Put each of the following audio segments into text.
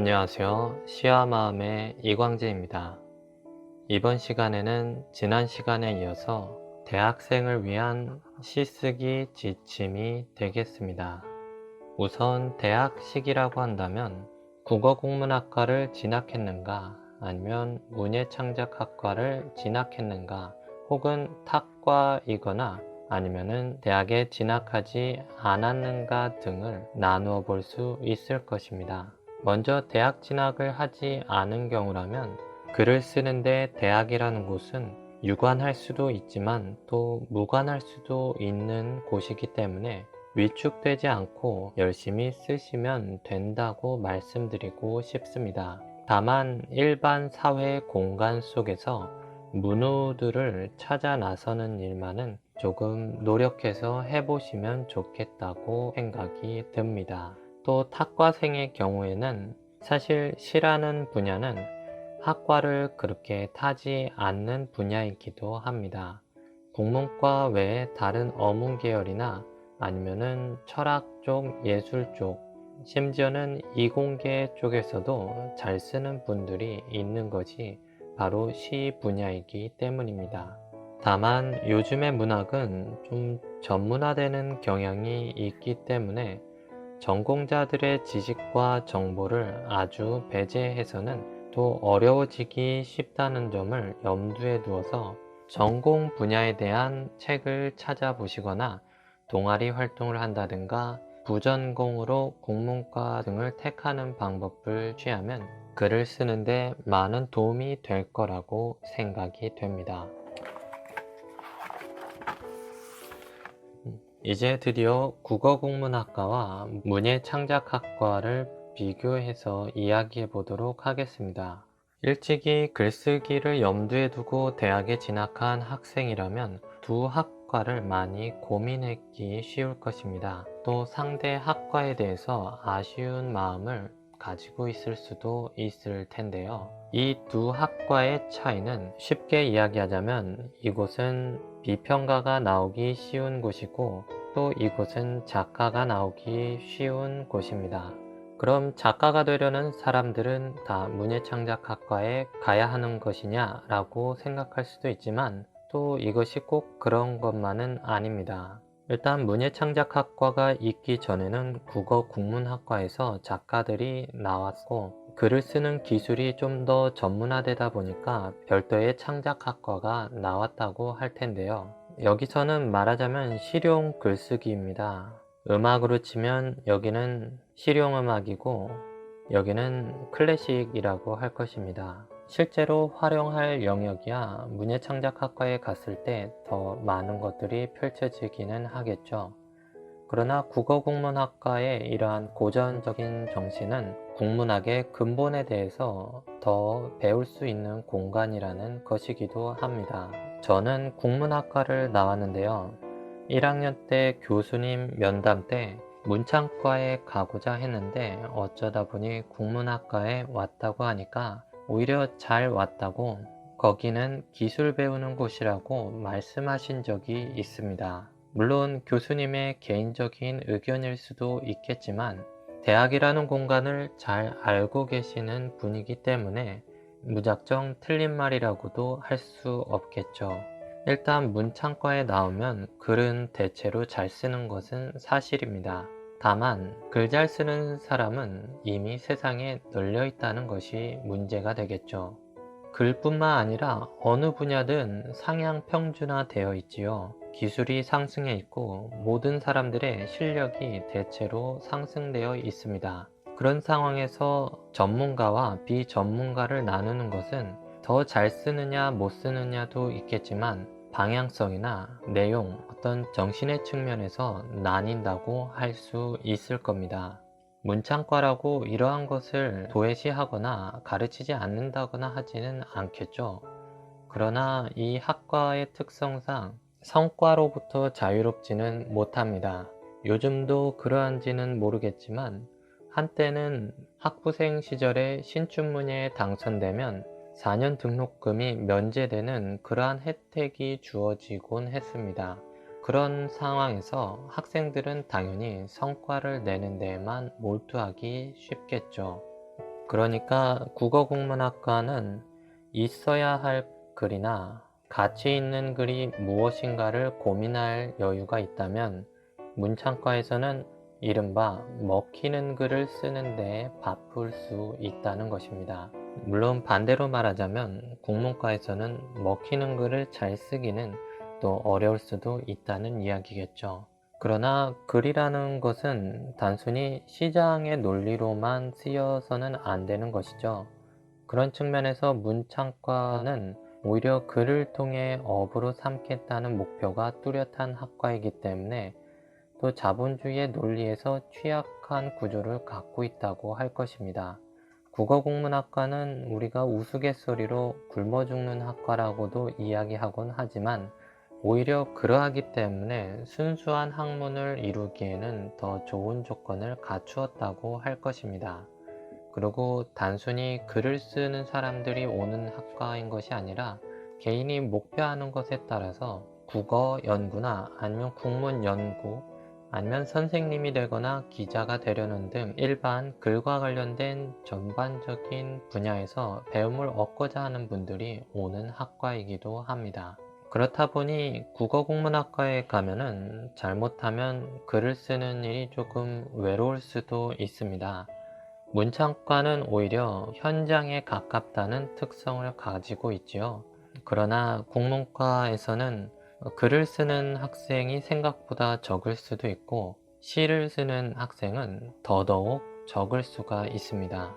안녕하세요. 시와 마음의 이광재입니다. 이번 시간에는 지난 시간에 이어서 대학생을 위한 시쓰기 지침이 되겠습니다. 우선 대학식이라고 한다면 국어국문학과를 진학했는가 아니면 문예창작학과를 진학했는가 혹은 탁과이거나 아니면은 대학에 진학하지 않았는가 등을 나누어 볼 수 있을 것입니다. 먼저 대학 진학을 하지 않은 경우라면 글을 쓰는데 대학이라는 곳은 유관할 수도 있지만 또 무관할 수도 있는 곳이기 때문에 위축되지 않고 열심히 쓰시면 된다고 말씀드리고 싶습니다. 다만 일반 사회 공간 속에서 문우들을 찾아 나서는 일만은 조금 노력해서 해보시면 좋겠다고 생각이 듭니다. 또 탁과생의 경우에는 사실 시라는 분야는 학과를 그렇게 타지 않는 분야이기도 합니다. 국문과 외에 다른 어문 계열이나 아니면은 철학 쪽, 예술 쪽, 심지어는 이공계 쪽에서도 잘 쓰는 분들이 있는 것이 바로 시 분야이기 때문입니다. 다만 요즘의 문학은 좀 전문화되는 경향이 있기 때문에 전공자들의 지식과 정보를 아주 배제해서는 또 어려워지기 쉽다는 점을 염두에 두어서 전공 분야에 대한 책을 찾아보시거나 동아리 활동을 한다든가 부전공으로 국문과 등을 택하는 방법을 취하면 글을 쓰는데 많은 도움이 될 거라고 생각이 됩니다. 이제 드디어 국어국문학과와 문예창작학과를 비교해서 이야기해 보도록 하겠습니다. 일찍이 글쓰기를 염두에 두고 대학에 진학한 학생이라면 두 학과를 많이 고민했기 쉬울 것입니다. 또 상대 학과에 대해서 아쉬운 마음을 가지고 있을 수도 있을 텐데요. 이 두 학과의 차이는 쉽게 이야기하자면 이곳은 비평가가 나오기 쉬운 곳이고 또 이곳은 작가가 나오기 쉬운 곳입니다. 그럼 작가가 되려는 사람들은 다 문예창작학과에 가야 하는 것이냐 라고 생각할 수도 있지만 또 이것이 꼭 그런 것만은 아닙니다. 일단 문예창작학과가 있기 전에는 국어국문학과에서 작가들이 나왔고 글을 쓰는 기술이 좀 더 전문화되다 보니까 별도의 창작학과가 나왔다고 할 텐데요. 여기서는 말하자면 실용 글쓰기입니다. 음악으로 치면 여기는 실용음악이고 여기는 클래식이라고 할 것입니다. 실제로 활용할 영역이야 문예창작학과에 갔을 때 더 많은 것들이 펼쳐지기는 하겠죠. 그러나 국어국문학과의 이러한 고전적인 정신은 국문학의 근본에 대해서 더 배울 수 있는 공간이라는 것이기도 합니다. 저는 국문학과를 나왔는데요. 1학년 때 교수님 면담 때 문창과에 가고자 했는데 어쩌다 보니 국문학과에 왔다고 하니까 오히려 잘 왔다고 거기는 기술 배우는 곳이라고 말씀하신 적이 있습니다. 물론 교수님의 개인적인 의견일 수도 있겠지만 대학이라는 공간을 잘 알고 계시는 분이기 때문에 무작정 틀린 말이라고도 할 수 없겠죠. 일단 문창과에 나오면 글은 대체로 잘 쓰는 것은 사실입니다. 다만 글 잘 쓰는 사람은 이미 세상에 널려 있다는 것이 문제가 되겠죠. 글뿐만 아니라 어느 분야든 상향 평준화 되어 있지요. 기술이 상승해 있고 모든 사람들의 실력이 대체로 상승되어 있습니다. 그런 상황에서 전문가와 비전문가를 나누는 것은 더 잘 쓰느냐 못 쓰느냐도 있겠지만 방향성이나 내용, 어떤 정신의 측면에서 나뉜다고 할 수 있을 겁니다. 문창과라고 이러한 것을 도외시하거나 가르치지 않는다거나 하지는 않겠죠. 그러나 이 학과의 특성상 성과로부터 자유롭지는 못합니다. 요즘도 그러한지는 모르겠지만 한때는 학부생 시절에 신춘문예에 당선되면 4년 등록금이 면제되는 그러한 혜택이 주어지곤 했습니다. 그런 상황에서 학생들은 당연히 성과를 내는 데에만 몰두하기 쉽겠죠. 그러니까 국어국문학과는 있어야 할 글이나 가치 있는 글이 무엇인가를 고민할 여유가 있다면 문창과에서는 이른바 먹히는 글을 쓰는 데 바쁠 수 있다는 것입니다. 물론 반대로 말하자면 국문과에서는 먹히는 글을 잘 쓰기는 또 어려울 수도 있다는 이야기겠죠. 그러나 글이라는 것은 단순히 시장의 논리로만 쓰여서는 안 되는 것이죠. 그런 측면에서 문창과는 오히려 글을 통해 업으로 삼겠다는 목표가 뚜렷한 학과이기 때문에 또 자본주의의 논리에서 취약한 구조를 갖고 있다고 할 것입니다. 국어국문학과는 우리가 우스갯소리로 굶어 죽는 학과라고도 이야기하곤 하지만 오히려 그러하기 때문에 순수한 학문을 이루기에는 더 좋은 조건을 갖추었다고 할 것입니다. 그리고 단순히 글을 쓰는 사람들이 오는 학과인 것이 아니라 개인이 목표하는 것에 따라서 국어 연구나 아니면 국문 연구 아니면 선생님이 되거나 기자가 되려는 등 일반 글과 관련된 전반적인 분야에서 배움을 얻고자 하는 분들이 오는 학과이기도 합니다. 그렇다 보니 국어국문학과에 가면은 잘못하면 글을 쓰는 일이 조금 외로울 수도 있습니다. 문창과는 오히려 현장에 가깝다는 특성을 가지고 있지요. 그러나 국문과에서는 글을 쓰는 학생이 생각보다 적을 수도 있고 시를 쓰는 학생은 더더욱 적을 수가 있습니다.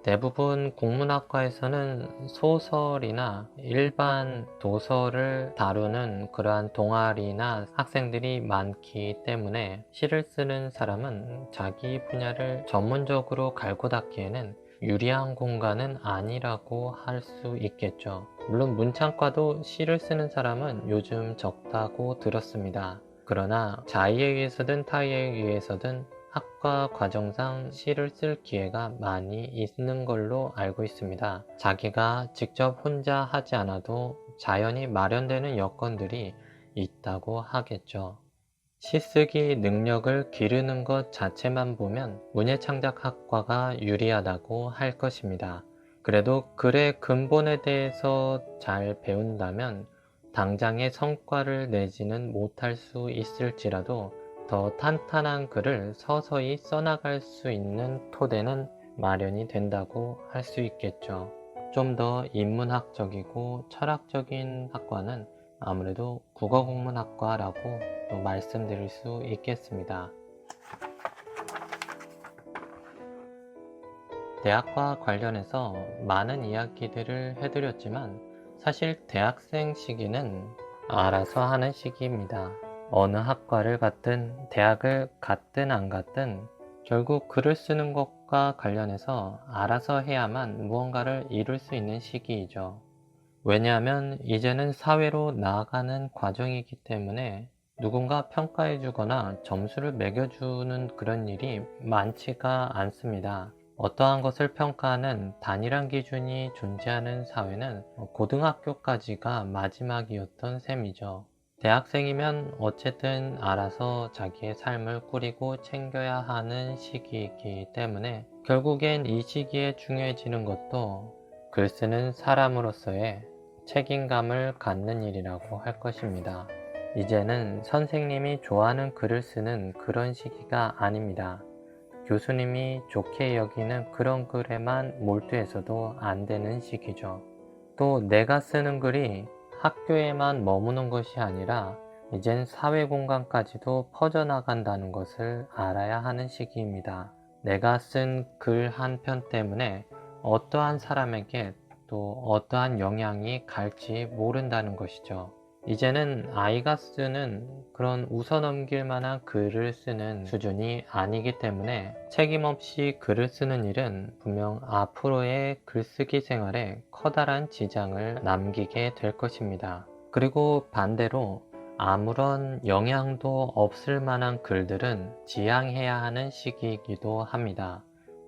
대부분 국문학과에서는 소설이나 일반 도서를 다루는 그러한 동아리나 학생들이 많기 때문에 시를 쓰는 사람은 자기 분야를 전문적으로 갈고 닦기에는 유리한 공간은 아니라고 할 수 있겠죠. 물론 문창과도 시를 쓰는 사람은 요즘 적다고 들었습니다. 그러나 자의에 의해서든 타의에 의해서든 학과 과정상 시를 쓸 기회가 많이 있는 걸로 알고 있습니다. 자기가 직접 혼자 하지 않아도 자연히 마련되는 여건들이 있다고 하겠죠. 시쓰기 능력을 기르는 것 자체만 보면 문예창작학과가 유리하다고 할 것입니다. 그래도 글의 근본에 대해서 잘 배운다면 당장의 성과를 내지는 못할 수 있을지라도 더 탄탄한 글을 서서히 써나갈 수 있는 토대는 마련이 된다고 할 수 있겠죠. 좀 더 인문학적이고 철학적인 학과는 아무래도 국어국문학과라고 또 말씀드릴 수 있겠습니다. 대학과 관련해서 많은 이야기들을 해드렸지만 사실 대학생 시기는 알아서 하는 시기입니다. 어느 학과를 갔든 대학을 갔든 안 갔든 결국 글을 쓰는 것과 관련해서 알아서 해야만 무언가를 이룰 수 있는 시기이죠. 왜냐하면 이제는 사회로 나아가는 과정이기 때문에 누군가 평가해 주거나 점수를 매겨주는 그런 일이 많지가 않습니다. 어떠한 것을 평가하는 단일한 기준이 존재하는 사회는 고등학교까지가 마지막이었던 셈이죠. 대학생이면 어쨌든 알아서 자기의 삶을 꾸리고 챙겨야 하는 시기이기 때문에 결국엔 이 시기에 중요해지는 것도 글 쓰는 사람으로서의 책임감을 갖는 일이라고 할 것입니다. 이제는 선생님이 좋아하는 글을 쓰는 그런 시기가 아닙니다. 교수님이 좋게 여기는 그런 글에만 몰두해서도 안 되는 시기죠. 또 내가 쓰는 글이 학교에만 머무는 것이 아니라 이젠 사회 공간까지도 퍼져나간다는 것을 알아야 하는 시기입니다. 내가 쓴 글 한 편 때문에 어떠한 사람에게 또 어떠한 영향이 갈지 모른다는 것이죠. 이제는 아이가 쓰는 그런 웃어넘길 만한 글을 쓰는 수준이 아니기 때문에 책임없이 글을 쓰는 일은 분명 앞으로의 글쓰기 생활에 커다란 지장을 남기게 될 것입니다. 그리고 반대로 아무런 영향도 없을 만한 글들은 지양해야 하는 시기이기도 합니다.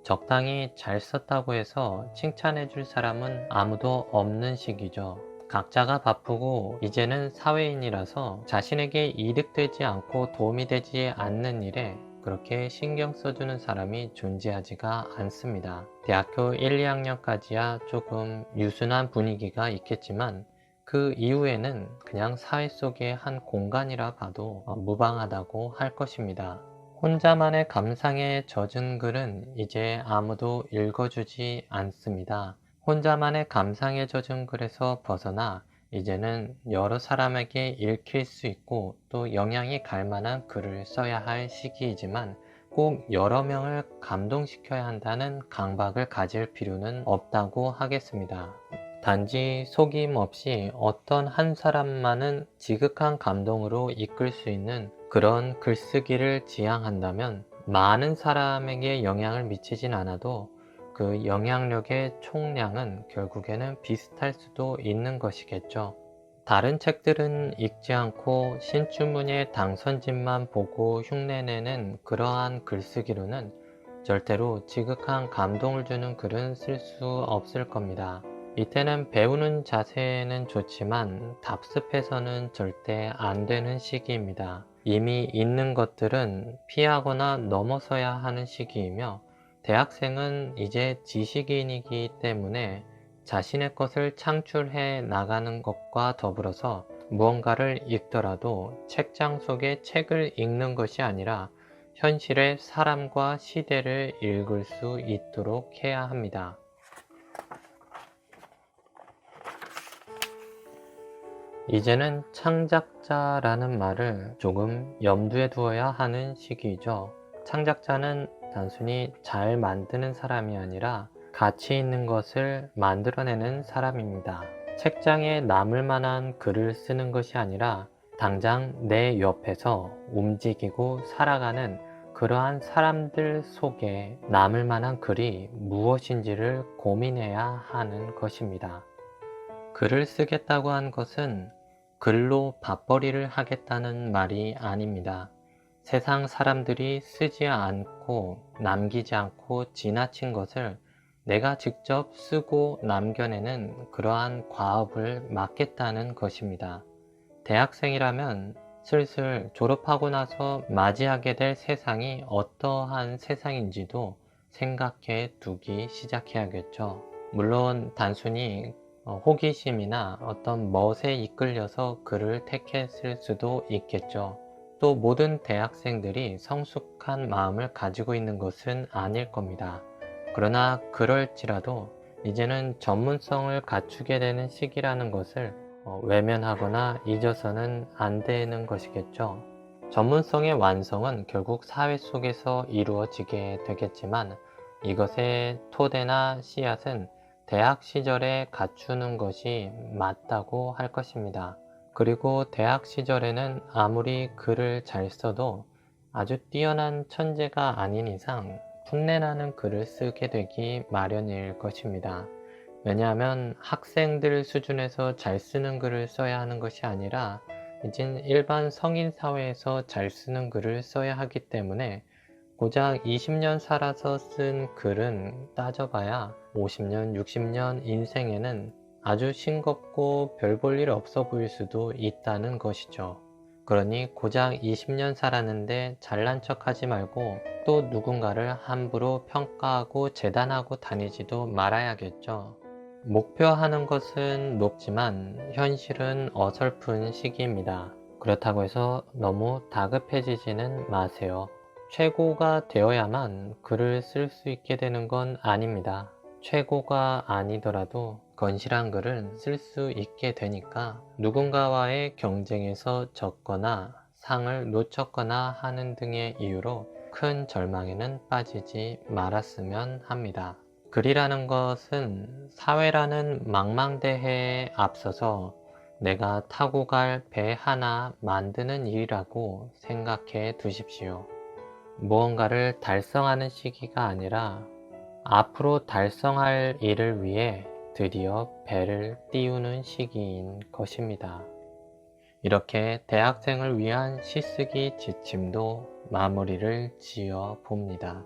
적당히 잘 썼다고 해서 칭찬해 줄 사람은 아무도 없는 시기죠. 각자가 바쁘고 이제는 사회인이라서 자신에게 이득되지 않고 도움이 되지 않는 일에 그렇게 신경 써주는 사람이 존재하지가 않습니다. 대학교 1, 2학년까지야 조금 유순한 분위기가 있겠지만 그 이후에는 그냥 사회 속의 한 공간이라 봐도 무방하다고 할 것입니다. 혼자만의 감상에 젖은 글은 이제 아무도 읽어주지 않습니다. 혼자만의 감상에 젖은 글에서 벗어나 이제는 여러 사람에게 읽힐 수 있고 또 영향이 갈 만한 글을 써야 할 시기이지만 꼭 여러 명을 감동시켜야 한다는 강박을 가질 필요는 없다고 하겠습니다. 단지 속임 없이 어떤 한 사람만은 지극한 감동으로 이끌 수 있는 그런 글쓰기를 지향한다면 많은 사람에게 영향을 미치진 않아도 그 영향력의 총량은 결국에는 비슷할 수도 있는 것이겠죠. 다른 책들은 읽지 않고 신춘문예 당선진만 보고 흉내내는 그러한 글쓰기로는 절대로 지극한 감동을 주는 글은 쓸 수 없을 겁니다. 이때는 배우는 자세는 좋지만 답습해서는 절대 안 되는 시기입니다. 이미 있는 것들은 피하거나 넘어서야 하는 시기이며 대학생은 이제 지식인이기 때문에 자신의 것을 창출해 나가는 것과 더불어서 무언가를 읽더라도 책장 속의 책을 읽는 것이 아니라 현실의 사람과 시대를 읽을 수 있도록 해야 합니다. 이제는 창작자라는 말을 조금 염두에 두어야 하는 시기이죠. 창작자는 단순히 잘 만드는 사람이 아니라 가치 있는 것을 만들어내는 사람입니다. 책장에 남을 만한 글을 쓰는 것이 아니라 당장 내 옆에서 움직이고 살아가는 그러한 사람들 속에 남을 만한 글이 무엇인지를 고민해야 하는 것입니다. 글을 쓰겠다고 한 것은 글로 밥벌이를 하겠다는 말이 아닙니다. 세상 사람들이 쓰지 않고 남기지 않고 지나친 것을 내가 직접 쓰고 남겨내는 그러한 과업을 맡겠다는 것입니다. 대학생이라면 슬슬 졸업하고 나서 맞이하게 될 세상이 어떠한 세상인지도 생각해 두기 시작해야겠죠. 물론 단순히 호기심이나 어떤 멋에 이끌려서 글을 택했을 수도 있겠죠. 또 모든 대학생들이 성숙한 마음을 가지고 있는 것은 아닐 겁니다. 그러나 그럴지라도 이제는 전문성을 갖추게 되는 시기라는 것을 외면하거나 잊어서는 안 되는 것이겠죠. 전문성의 완성은 결국 사회 속에서 이루어지게 되겠지만 이것의 토대나 씨앗은 대학 시절에 갖추는 것이 맞다고 할 것입니다. 그리고 대학 시절에는 아무리 글을 잘 써도 아주 뛰어난 천재가 아닌 이상 흉내나는 글을 쓰게 되기 마련일 것입니다. 왜냐하면 학생들 수준에서 잘 쓰는 글을 써야 하는 것이 아니라 이젠 일반 성인 사회에서 잘 쓰는 글을 써야 하기 때문에 고작 20년 살아서 쓴 글은 따져봐야 50년, 60년 인생에는 아주 싱겁고 별 볼 일 없어 보일 수도 있다는 것이죠. 그러니 고작 20년 살았는데 잘난 척 하지 말고 또 누군가를 함부로 평가하고 재단하고 다니지도 말아야겠죠. 목표하는 것은 높지만 현실은 어설픈 시기입니다. 그렇다고 해서 너무 다급해지지는 마세요. 최고가 되어야만 글을 쓸 수 있게 되는 건 아닙니다. 최고가 아니더라도 건실한 글은 쓸 수 있게 되니까 누군가와의 경쟁에서 졌거나 상을 놓쳤거나 하는 등의 이유로 큰 절망에는 빠지지 말았으면 합니다. 글이라는 것은 사회라는 망망대해에 앞서서 내가 타고 갈 배 하나 만드는 일이라고 생각해 두십시오. 무언가를 달성하는 시기가 아니라 앞으로 달성할 일을 위해 드디어 배를 띄우는 시기인 것입니다. 이렇게 대학생을 위한 시쓰기 지침도 마무리를 지어 봅니다.